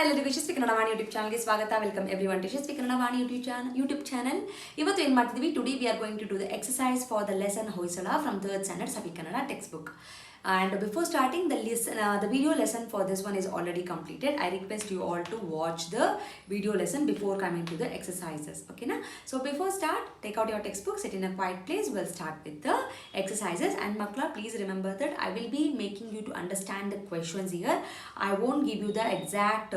ಎಲ್ಲರಿಗೂ ಯಶಸ್ವಿ ಕನ್ನಡ ವಾಣಿ ಯೂಟ್ಯೂಬ್ ಚಾನಲ್ಗೆ ಸ್ವಾಗತ. Welcome everyone to Yashaswi Kannada Vani YouTube channel. ಇವತ್ತು ಏನು ಮಾಡ್ತಿದ್ವಿ, today we are going to do the exercise for the lesson Hoysala from 3rd standard Savi Kannada textbook. And before starting the video lesson for this one is already completed. I request you all to watch the video lesson before coming to the exercises. Okay na? So before start, take out your textbook, sit in a quiet place. We'll start with the exercises. And Makla, please remember that I will be making you to understand the questions here. I won't give you the exact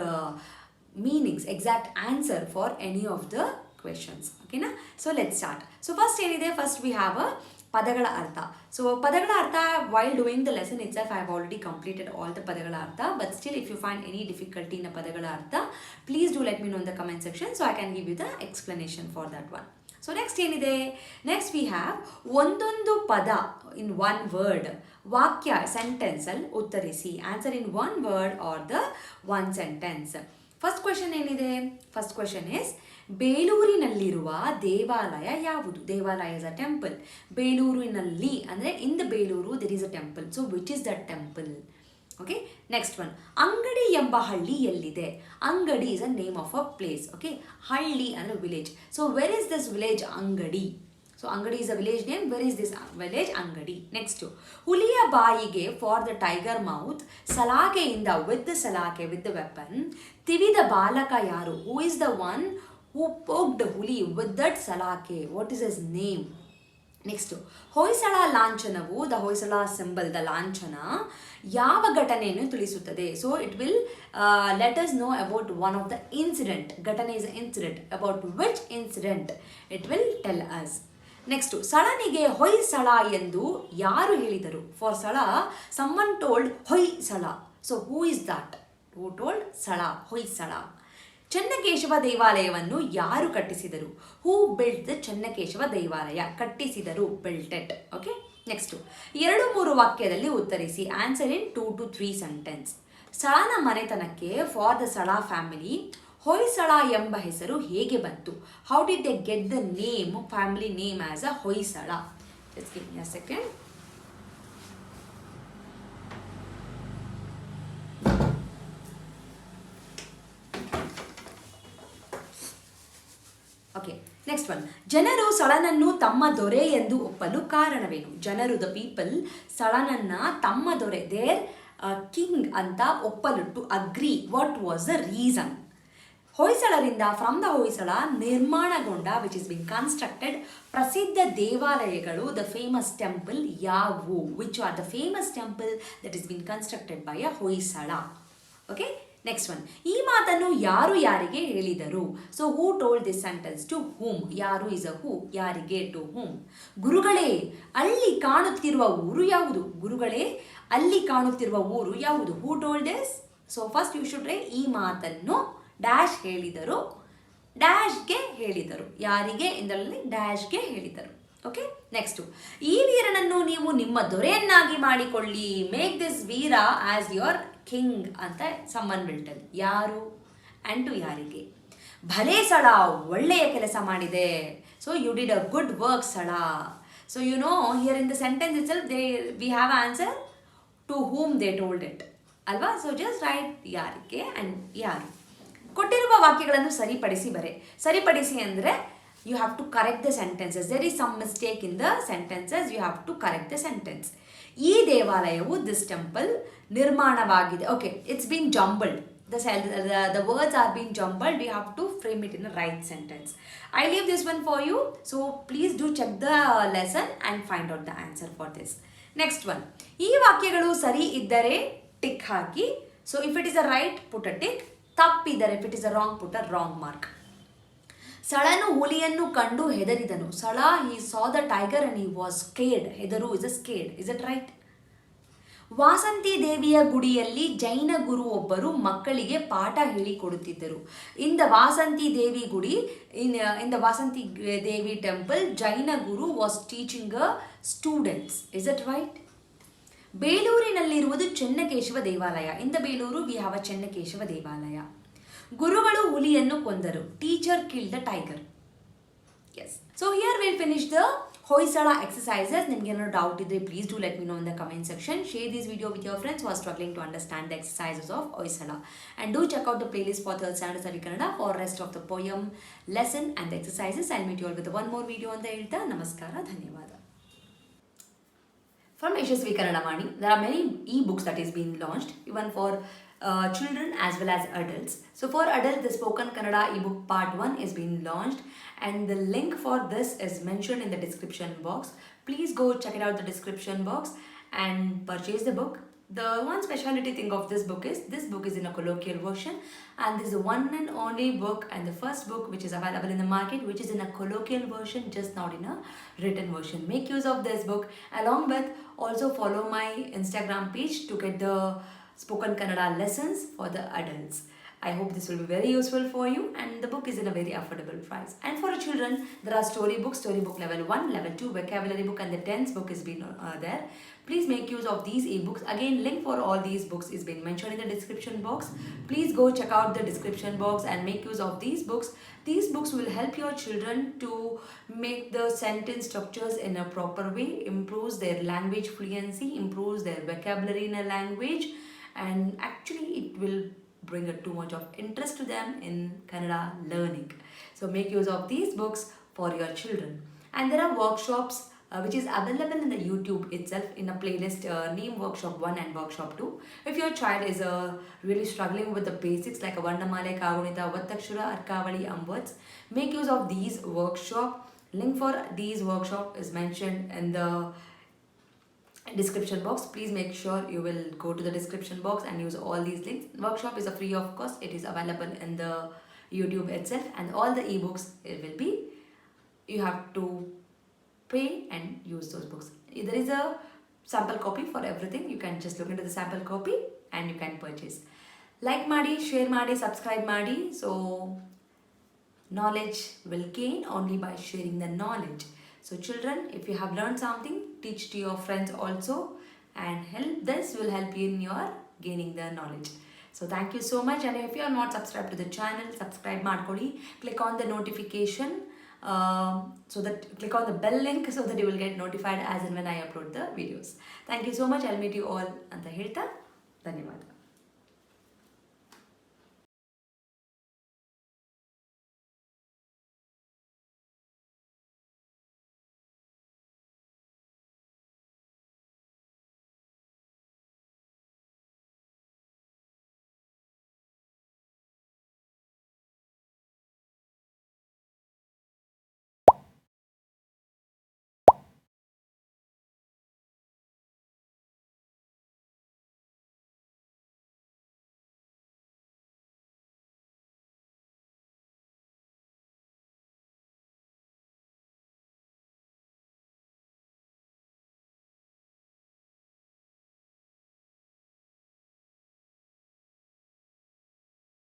meanings, exact answer for any of the questions. Okay na? So let's start. So first we have a ಪದಗಳ ಅರ್ಥ. So ಪದಗಳ ಅರ್ಥ, while doing the lesson itself I have already completed all the ಪದಗಳ ಅರ್ಥ, but still if you find any difficulty in the ಪದಗಳ ಅರ್ಥ, please do let me know in the comment section so I can give you the explanation for that one. So next ಏನಿದೆ, next we have ಒಂದೊಂದು ಪದ in one word, ವಾಕ್ಯ sentence ಅಲ್ಲಿ ಉತ್ತರಿಸಿ, answer in one word or the one sentence. First question ಏನಿದೆ, first question is ಬೇಲೂರಿನಲ್ಲಿರುವ ದೇವಾಲಯ ಯಾವುದು? ದೇವಾಲಯ ಇಸ್ ಅ ಟೆಂಪಲ್. ಬೇಲೂರಿನಲ್ಲಿ ಅಂದರೆ ಇನ್ the Belur there is a temple. So which is the temple? Okay, next one, ಅಂಗಡಿ ಎಂಬ ಹಳ್ಳಿ ಎಲ್ಲಿದೆ? ಅಂಗಡಿ is a name of a place. Okay, ಹಳ್ಳಿ ಅಂದರೆ village. So where is this village? ಅಂಗಡಿ. So Angadi is a village name. Where is this village? Angadi. Next, ಹುಲಿಯ ಬಾಯಿಗೆ for the tiger mouth, ಸಲಾಕೆಯಿಂದ with the salake, with the weapon, ತಿವಿದ ಬಾಲಕ ಯಾರು? Who is the one who poked ಹುಲಿ with that salake? What is his name? Next, Hoysala ಲಾಂಛನವು, the Hoysala symbol, the ಲಾಂಛನ ಯಾವ ಘಟನೆಯನ್ನು ತಿಳಿಸುತ್ತದೆ? So it will let us know about one of the incident. ಘಟನೆ is incident. About which incident it will tell us. Next, ಸಳನಿಗೆ ಹೊಯ್ಸಳ ಎಂದು ಯಾರು ಹೇಳಿದರು? For Sala someone told Hoysala. So who is that? Who told Sala, Hoysala. Chennakeshava ದೇವಾಲಯವನ್ನು ಯಾರು ಕಟ್ಟಿಸಿದರು? Who built the Chennakeshava devalaya? ಕಟ್ಟಿಸಿದರು, built it. Okay, next, 2-3 ವಾಕ್ಯದಲ್ಲಿ ಉತ್ತರಿಸಿ, ಆನ್ಸರ್ ಇನ್ 2 to 3 ಸೆಂಟೆನ್ಸ್. ಸಳನ ಮನೆತನಕ್ಕೆ for the Sala family Hoysala ಎಂಬ ಹೆಸರು ಹೇಗೆ ಬಂತು? How did they get the name, family name as a Hoysala? Just give me a second. Okay, next one, ಜನರು ಸಳನನ್ನು ತಮ್ಮ ದೊರೆ ಎಂದು ಒಪ್ಪಲು ಕಾರಣವೇನು? ಜನರು, ದ ಪೀಪಲ್, ಸಳನನ್ನ ತಮ್ಮ ದೊರೆ, ದೇರ್ ಕಿಂಗ್ ಅಂತ ಒಪ್ಪಲು, to agree. What was the reason? ಹೊಯ್ಸಳರಿಂದ, ಫ್ರಮ್ ದ ಹೊಯ್ಸಳ ನಿರ್ಮಾಣಗೊಂಡ, ವಿಚ್ ಇಸ್ ಬಿನ್ ಕನ್ಸ್ಟ್ರಕ್ಟೆಡ್, ಪ್ರಸಿದ್ಧ ದೇವಾಲಯಗಳು, ದ ಫೇಮಸ್ ಟೆಂಪಲ್ ಯಾವುವು? Which are the famous temple that is been constructed by a Hoysala? Okay, next one, ಈ ಮಾತನ್ನು ಯಾರು ಯಾರಿಗೆ ಹೇಳಿದರು? So who told this sentence? To whom. ಯಾರು ಇಸ್ ಅ ಹೂ, ಯಾರಿಗೆ, ಟು ಹೂಮ್. ಗುರುಗಳೇ, ಅಲ್ಲಿ ಕಾಣುತ್ತಿರುವ ಊರು ಯಾವುದು? ಗುರುಗಳೇ, ಅಲ್ಲಿ ಕಾಣುತ್ತಿರುವ ಊರು ಯಾವುದು? Who told this? So first you should write, ಈ ಮಾತನ್ನು ಡ್ಯಾಶ್ ಹೇಳಿದರು, ಡ್ಯಾಶ್ಗೆ ಹೇಳಿದರು. ಯಾರಿಗೆ ಇದರಲ್ಲಿ? ಡ್ಯಾಶ್ಗೆ ಹೇಳಿದರು. ಓಕೆ, ನೆಕ್ಸ್ಟು, ಈ ವೀರನನ್ನು ನೀವು ನಿಮ್ಮ ದೊರೆಯನ್ನಾಗಿ ಮಾಡಿಕೊಳ್ಳಿ, make this veera as your king ಅಂತ ಸಮ್ಮನ್ ವಿಲ್ ಟೆಲ್. ಯಾರು ಆ್ಯಂಡ್ ಟು ಯಾರಿಗೆ? ಭಲೇ ಸಳ, ಒಳ್ಳೆಯ ಕೆಲಸ ಮಾಡಿದೆ. So you did a good work Sala. So you know here in the sentence itself we have answer to whom they told it ಅಲ್ವಾ? So just write ಯಾರಿಗೆ and ಯಾರು. ಕೊಟ್ಟಿರುವ ವಾಕ್ಯಗಳನ್ನು ಸರಿಪಡಿಸಿ ಅಂದರೆ you have to correct the sentences. There is some mistake in the sentences. You have to correct the sentence. ಈ ದೇವಾಲಯವು, this temple, ನಿರ್ಮಾಣವಾಗಿದೆ. Okay, it's been jumbled. The words are being jumbled. We have to frame it in the right sentence. I leave this one for you. So please do check the lesson and find out the answer for this. Next one. ಈ ವಾಕ್ಯಗಳು ಸರಿ ಇದ್ದರೆ tick hockey. So if it is a right, put a tick. ತಪ್ಪಿದ್ದರೆ, if it is a wrong, put a wrong mark. ಸಳನು ಹುಲಿಯನ್ನು ಕಂಡು ಹೆದರಿದನು. ಸಳ, he saw the tiger and he was scared. ಹೆದರು is a scared. Is it right? Vasanthi ದೇವಿಯ ಗುಡಿಯಲ್ಲಿ ಜೈನ ಗುರು ಒಬ್ಬರು ಮಕ್ಕಳಿಗೆ ಪಾಠ ಹೇಳಿಕೊಡುತ್ತಿದ್ದರು. ಇನ್ the Vasanthi Devi gudi, in the Vasanthi Devi temple, Jaina guru was teaching a students. Is it right? ಬೇಲೂರಿನಲ್ಲಿರುವುದು ಚೆನ್ನಕೇಶವ ದೇವಾಲಯ. In the Belur we have a Chennakeshava devalaya. ಗುರುಗಳು ಹುಲಿಯನ್ನು ಕೊಂದರು. Teacher killed the tiger. Yes. So here will finish the Hoysala exercises. ನಿಮಗೆ ಏನಾದ್ರು ಡೌಟ್ ಇದ್ರೆ please do let me know in the comment section. Share this video with your friends who are struggling to understand the exercises of Hoysala. And do check out the playlist for 3rd standard Savi Kannada for rest of the poem, lesson and the exercises. I'll meet you all with one more video on the ಹೇಳ್ತಾ ನಮಸ್ಕಾರ ಧನ್ಯವಾದ. From Yashaswi Kannada Vaani, there are many e-books that is being launched even for children as well as adults. So for adults, the Spoken Kannada ebook part 1 is being launched and the link for this is mentioned in the description box. Please go check it out the description box and purchase the book. The one specialty thing of this book is in a colloquial version, and this is the one and only book and the first book which is available in the market which is in a colloquial version, just not in a written version. Make use of this book, along with also follow my Instagram page to get the Spoken Kannada lessons for the adults. I hope this will be very useful for you, and the book is in a very affordable price. And for children, there are storybook level 1, level 2 vocabulary book, and the 10th book is been there. Please make use of these ebooks. Again, link for all these books is been mentioned in the description box. Please go check out the description box and make use of these books. These books will help your children to make the sentence structures in a proper way, improves their language fluency, improves their vocabulary in a language, and actually it will bring too much of interest to them in Kannada learning. So make use of these books for your children. And there are workshops which is available in the YouTube itself in a playlist named Workshop 1 and Workshop 2. If your child is really struggling with the basics like a Vandamale, Kagunita, Vattakshura, Arkavali, words, make use of these workshop. Link for these workshop is mentioned in the description box. Please make sure you will go to the description box and use all these links. Workshop is a free of cost. It is available in the YouTube itself, and all the ebooks it will be, you have to pay and use those books. There is a sample copy for everything. You can just look into the sample copy and you can purchase. Like maadi, share maadi, subscribe maadi. So knowledge will gain only by sharing the knowledge. So children, if you have learned something, teach to your friends also, and this will help you in your gaining the knowledge. So thank you so much, and if you are not subscribed to the channel, subscribe ಮಾಡ್ಕೊಳ್ಳಿ. Click on the notification, so that click on the bell link so that you will get notified as and when I upload the videos. Thank you so much. I'll meet you all ಅಂತ ಹೇಳ್ತಾ ಧನ್ಯವಾದ.